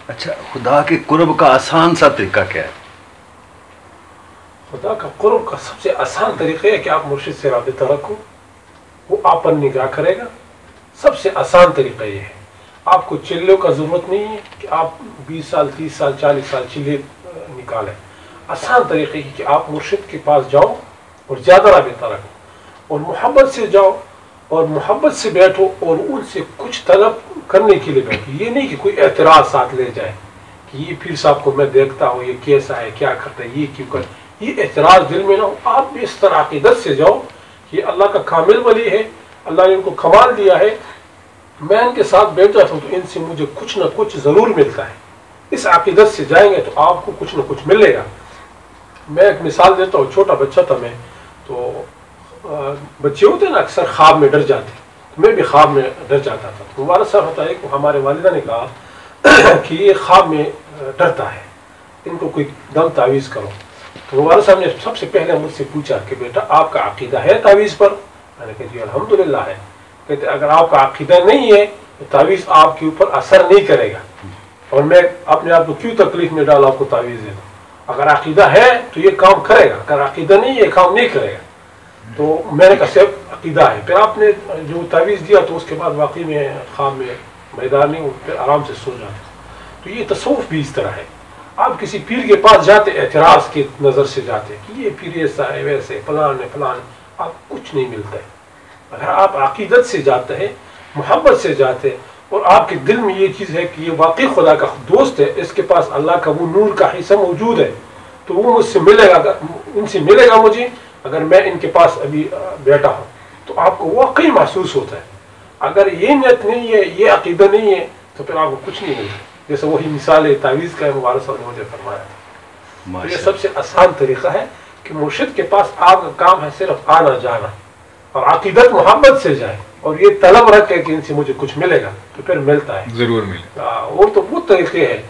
اچھا، خدا کے قرب کا آسان سا طریقہ کیا ہے؟ خدا کا قرب کا سب سے آسان طریقہ ہے کہ آپ مرشد سے رابطہ رکھو، وہ آپ پر نگاہ کرے گا. سب سے آسان طریقہ یہ ہے. آپ کو چلوں کا ضرورت نہیں ہے کہ آپ 20 سال 30 سال 40 سال چلے نکالیں. آسان طریقے ہے کہ آپ مرشد کے پاس جاؤ اور زیادہ رابطہ رکھو اور محبت سے جاؤ اور محبت سے بیٹھو اور ان سے کچھ طلب کرنے کے لیے بیٹھو. یہ نہیں کہ کوئی اعتراض ساتھ لے جائے کہ یہ پیر صاحب کو میں دیکھتا ہوں، یہ کیسا ہے، کیا کرتا ہے، یہ کیوں کرتا ہے. یہ اعتراض دل میں نہ ہو. آپ بھی اس طرح عقیدت سے جاؤ کہ اللہ کا کامل ولی ہے، اللہ نے ان کو کمال دیا ہے، میں ان کے ساتھ بیٹھ جاتا ہوں تو ان سے مجھے کچھ نہ کچھ ضرور ملتا ہے. اس عقیدت سے جائیں گے تو آپ کو کچھ نہ کچھ ملے گا. میں ایک مثال دیتا ہوں. چھوٹا بچہ تھا میں، تو بچے ہوتے ہیں نا اکثر خواب میں ڈر جاتے، میں بھی خواب میں ڈر جاتا تھا. مبارک صاحب ہوتا ہے کہ ہمارے والدہ نے کہا کہ یہ خواب میں ڈرتا ہے، ان کو کوئی دم تعویذ کرو. تو مبارک صاحب نے سب سے پہلے مجھ سے پوچھا کہ بیٹا آپ کا عقیدہ ہے تعویذ پر؟ میں نے کہا جی الحمدللہ ہے. کہتے اگر آپ کا عقیدہ نہیں ہے تو تعویذ آپ کے اوپر اثر نہیں کرے گا، اور میں اپنے آپ کو کیوں تکلیف میں ڈال آپ کو تعویذ دے دوں. اگر عقیدہ ہے تو یہ کام کرے گا، اگر عقیدہ نہیں ہے یہ کام نہیں کرے گا. تو میں نے کہا صرف عقیدہ ہے. پھر آپ نے جو تعویذ دیا تو اس کے بعد واقعی میں خواب میں میدان نہیں، پھر آرام سے سو جاتا. تو یہ تصوف بھی اس طرح ہے. آپ کسی پیر کے پاس جاتے اعتراض کی نظر سے جاتے کہ یہ پیر ایسا ہے ویسے فلان ہے فلان، آپ کچھ نہیں ملتا ہے. اگر آپ عقیدت سے جاتے ہیں، محبت سے جاتے ہیں، اور آپ کے دل میں یہ چیز ہے کہ یہ واقعی خدا کا دوست ہے، اس کے پاس اللہ کا وہ نور کا حصہ موجود ہے، تو وہ مجھ سے ملے گا، ان سے ملے گا مجھے اگر میں ان کے پاس ابھی بیٹھا ہوں، تو آپ کو واقعی محسوس ہوتا ہے. اگر یہ نیت نہیں ہے، یہ عقیدہ نہیں ہے، تو پھر آپ کو کچھ نہیں ملتا. جیسے وہی مثال ہے تعویذ کا، مبارک صاحب نے مجھے فرمایا تھا. تو یہ سب سے آسان طریقہ ہے کہ مرشد کے پاس آپ کا کام ہے صرف آنا جانا، اور عقیدت محبت سے جائے اور یہ طلب رکھے کہ ان سے مجھے کچھ ملے گا، تو پھر ملتا ہے ضرور ملے. اور تو وہ طریقے ہیں